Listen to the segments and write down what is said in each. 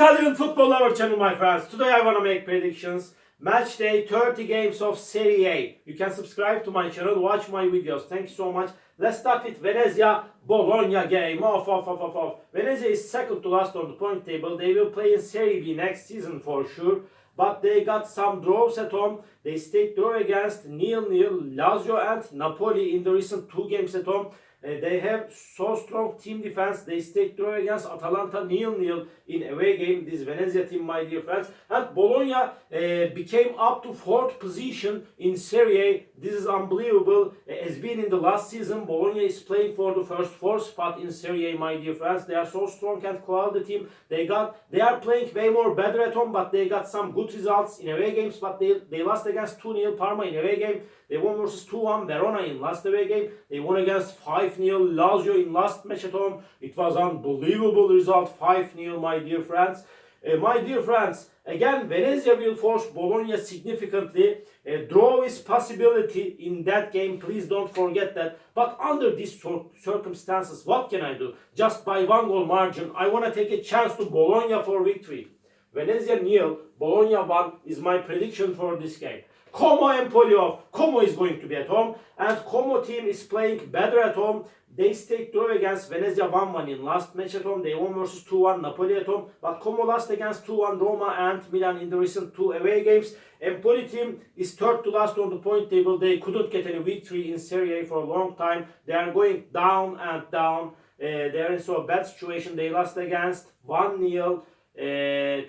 Italian football lover channel, my friends. Today I want to make predictions. Match day 30 games of Serie A. You can subscribe to my channel, watch my videos. Thank you so much. Let's start with Venezia Bologna game. Venezia is second to last on the point table. They will play in Serie B next season for sure. But they got some draws at home. They stayed draw against 0-0 Lazio and Napoli in the recent 2 games at home. They have so strong team defense. They stayed draw against Atalanta 0-0 in away game. This Venezia team, my dear friends. And Bologna became up to 4th position in Serie A. This is unbelievable. As been in the last season, Bologna is playing for the first 4 spot in Serie A, my dear friends. They are so strong and quality team. They are playing way more better at home, but they got some good results in away games. But they lost against 2-0 Parma in away game. They won versus 2-1 Verona in last away game. They won against 5-0 Lazio in last match at home. It was unbelievable result, 5-0, my dear friends. Again, Venezia will force Bologna significantly. Draw is possibility in that game. Please don't forget that. But under these circumstances, what can I do? Just by 1 goal margin, I want to take a chance to Bologna for victory. Venezia 0, Bologna 1 is my prediction for this game. Como Empoli off. Como is going to be at home. And Como team is playing better at home. They stayed draw against Venezia 1-1 in last match at home. They won versus 2-1 Napoli at home. But Como lost against 2-1 Roma and Milan in the recent 2 away games. Empoli team is 3rd to last on the point table. They couldn't get any victory in Serie A for a long time. They are going down and down. They are in so bad situation. They lost against 1-0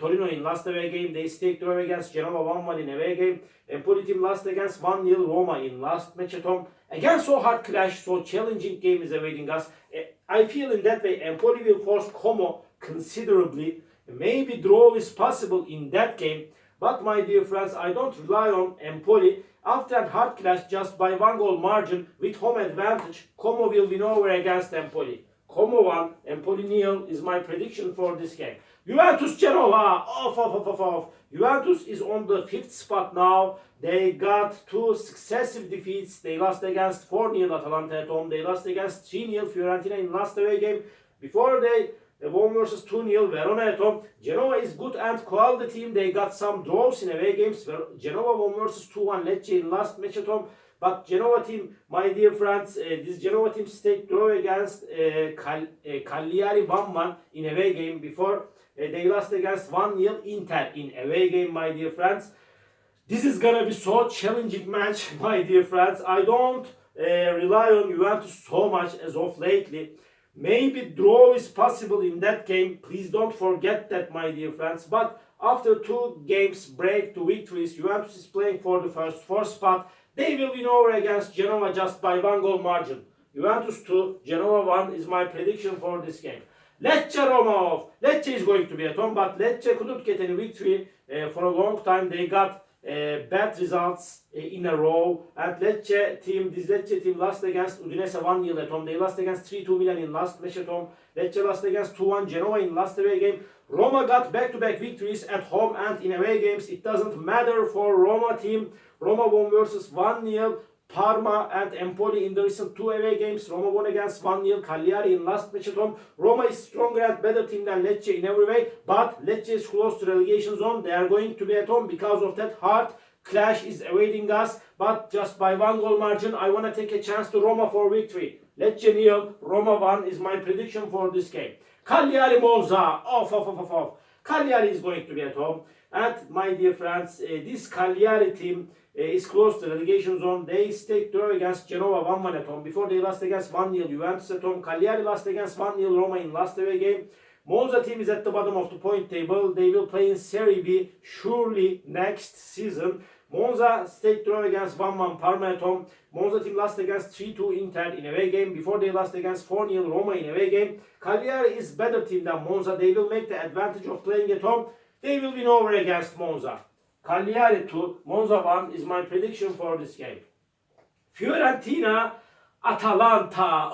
Torino in last away game. They stayed draw against Genoa 1-1 in away game. Empoli team lost against 1-0 Roma in last match at home. Again, so hard clash, so challenging game is awaiting us. I feel in that way Empoli will force Como considerably. Maybe draw is possible in that game. But my dear friends, I don't rely on Empoli. After a hard clash, just by 1 goal margin with home advantage, Como will win over against Empoli. Como 1, Empoli 0 is my prediction for this game. Juventus Genoa, Juventus is on the 5th spot now. They got 2 successive defeats. They lost against 4-0 Atalanta at home. They lost against 3-0 Fiorentina in last away game. Before they won versus 2-0 Verona at home. Genoa is good and quality team. They got some draws in away games. Genoa won versus 2-1 Lecce in last match at home. But Genoa team, my dear friends, this Genoa team stayed draw against Cagliari 1-1 in away game before they lost against 1-0 Inter in away game, my dear friends. This is gonna be so challenging match, my dear friends. I don't rely on Juventus so much as of lately. Maybe draw is possible in that game. Please don't forget that, my dear friends. But after 2 games break to victories, Juventus is playing for the first 4 spot. They will win over against Genoa just by 1 goal margin. Juventus 2, Genoa 1 is my prediction for this game. Lecce Roma off. Lecce is going to be at home, but Lecce couldn't get any victory for a long time. They got bad results in a row. And this Lecce team lost against Udinese 1-0 at home. They lost against 3-2 Milan in last match at home. Lecce lost against 2-1 Genoa in last away game. Roma got back-to-back victories at home and in away games. It doesn't matter for Roma team. Roma won versus 1-0 Parma and Empoli in the recent 2 away games. Roma won against 1-0 Cagliari in last match at home. Roma is stronger and better team than Lecce in every way, but Lecce is close to relegation zone. They are going to be at home because of that hard clash is awaiting us. But just by 1 goal margin, I want to take a chance to Roma for victory. Lecce 0, Roma 1 is my prediction for this game. Cagliari Monza, Cagliari is going to be at home. And my dear friends, this Cagliari team is close to the relegation zone. They stayed draw against Genoa 1-1 at home. Before they lost against 1-0 Juventus at home. Cagliari lost against 1-0 Roma in last away game. Monza team is at the bottom of the point table. They will play in Serie B surely next season. Monza stayed draw against 1-1 Parma at home. Monza team lost against 3-2 Inter in away game. Before they lost against 4-0 Roma in away game. Cagliari is better team than Monza. They will make the advantage of playing at home. They will win over against Monza. Cagliari 2, Monza 1 is my prediction for this game. Fiorentina, Atalanta.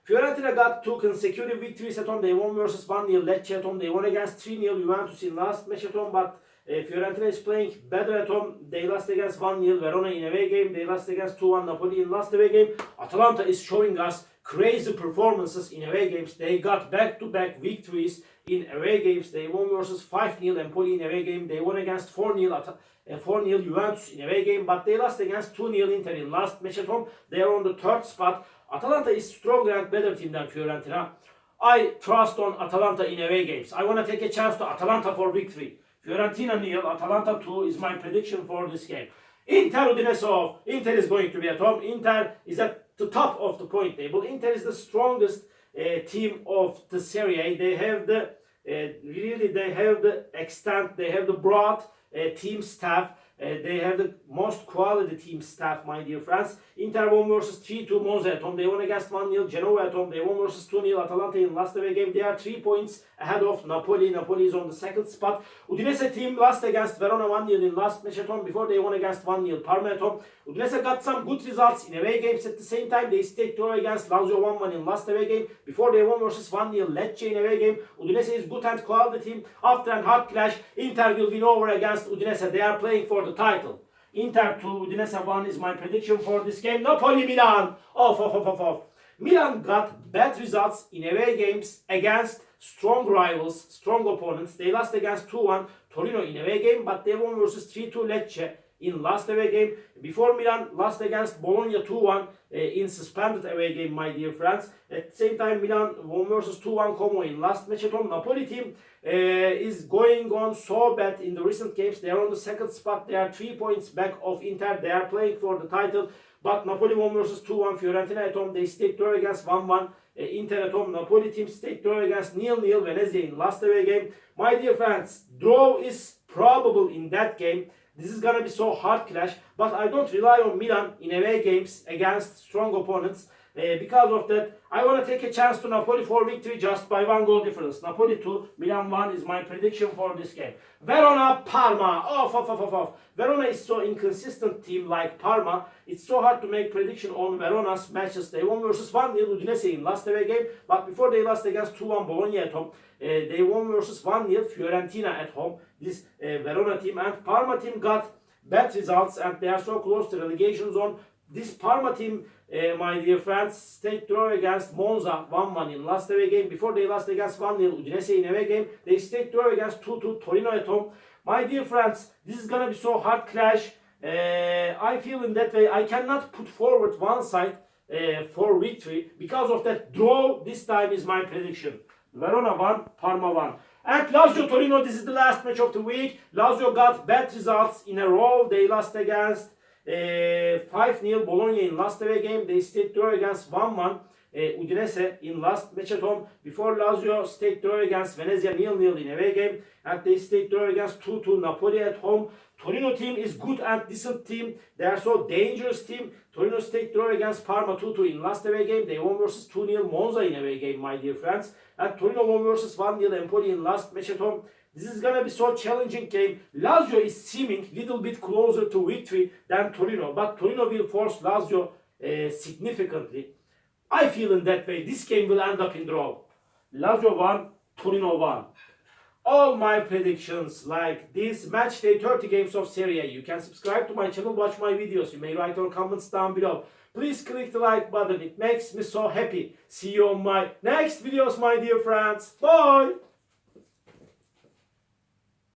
Fiorentina got 2 consecutive victories at home. They won versus 1-0 Lecce at home. They won against 3-0 Juventus in last match at home. But Fiorentina is playing better at home. They lost against 1-0 Verona in away game. They lost against 2-1 Napoli in last away game. Atalanta is showing us crazy performances in away games. They got back-to-back victories in away games. They won versus 5-0 Empoli in away game. They won against 4-0 Juventus in away game, but they lost against 2-0 Inter in last match at home. They are on the third spot. Atalanta is stronger and better team than Fiorentina. I trust on Atalanta in away games. I want to take a chance to Atalanta for victory. Fiorentina 0, Atalanta 2 is my prediction for this game. Inter Udinese off. Inter is going to be at home. Inter is at the top of the point table. Inter is the strongest team of the Serie. They have the they have the extent, they have the broad team staff. They have the most quality team staff, my dear friends. Inter won versus 3-2 Monza at home. They won against 1-0 Genoa at home. They won versus 2-0 Atalanta in last away game. They are 3 points ahead of Napoli. Napoli is on the second spot. Udinese team lost against Verona 1-0 in last match at home before they won against 1-0 Parma at home. Udinese got some good results in away games at the same time. They stayed draw against Lazio 1-1 in last away game before they won versus 1-0 Lecce in away game. Udinese is good and quality team. After a hard clash, Inter will win over against Udinese. They are playing for the title. Inter 2, Udinese 1 is my prediction for this game. Napoli Milan. Off. Milan got bad results in away games against strong rivals, strong opponents. They lost against 2-1 Torino in away game, but they won versus 3-2 Lecce in last away game. Before Milan lost against Bologna 2-1 in suspended away game, my dear friends. At the same time, Milan won versus 2-1 Como in last match at home. Napoli team is going on so bad in the recent games. They are on the second spot. They are 3 points back of Inter. They are playing for the title. But Napoli won versus 2-1 Fiorentina at home. They stayed draw against 1-1 Inter at home. Napoli team stayed draw against 0-0 Venezia in last away game. My dear friends, draw is probable in that game. This is gonna be so hard clash, but I don't rely on Milan in away games against strong opponents. Because of that, I want to take a chance to Napoli for victory just by 1 goal difference. Napoli 2, Milan 1 is my prediction for this game. Verona, Parma. Off. Verona is so inconsistent team like Parma. It's so hard to make prediction on Verona's matches. They won versus 1-0 Udinese in last away game, but before they lost against 2-1 Bologna at home. They won versus 1-0 Fiorentina at home. This Verona team and Parma team got bad results and they are so close to relegation zone. This Parma team, my dear friends, stayed draw against Monza 1-1 in last away game. Before they lost against 1-0 Udinese in away game, they stayed draw against 2-2 Torino at home. My dear friends, this is gonna be so hard clash. I feel in that way I cannot put forward one side for victory. Because of that, draw this time is my prediction. Verona 1, Parma 1. And Lazio Torino, this is the last match of the week. Lazio got bad results in a row. They lost against 5-0 Bologna in last away game. They stayed draw against 1-1 Udinese in last match at home. Before Lazio stayed draw against Venezia 0-0 in away game. And they stayed draw against 2-2 Napoli at home. Torino team is good and decent team. They are so dangerous team. Torino stayed draw against Parma 2-2 in last away game. They won versus 2-0 Monza in away game, my dear friends. And Torino won versus 1-0 Empoli in last match at home. This is gonna be so challenging game. Lazio is seeming little bit closer to victory than Torino, but Torino will force Lazio significantly. I feel in that way this game will end up in draw. Lazio 1, Torino 1. All my predictions like this match day 30 games of Serie. You can subscribe to my channel, watch my videos. You may write your comments down below. Please click the like button. It makes me so happy. See you on my next videos, my dear friends. Bye.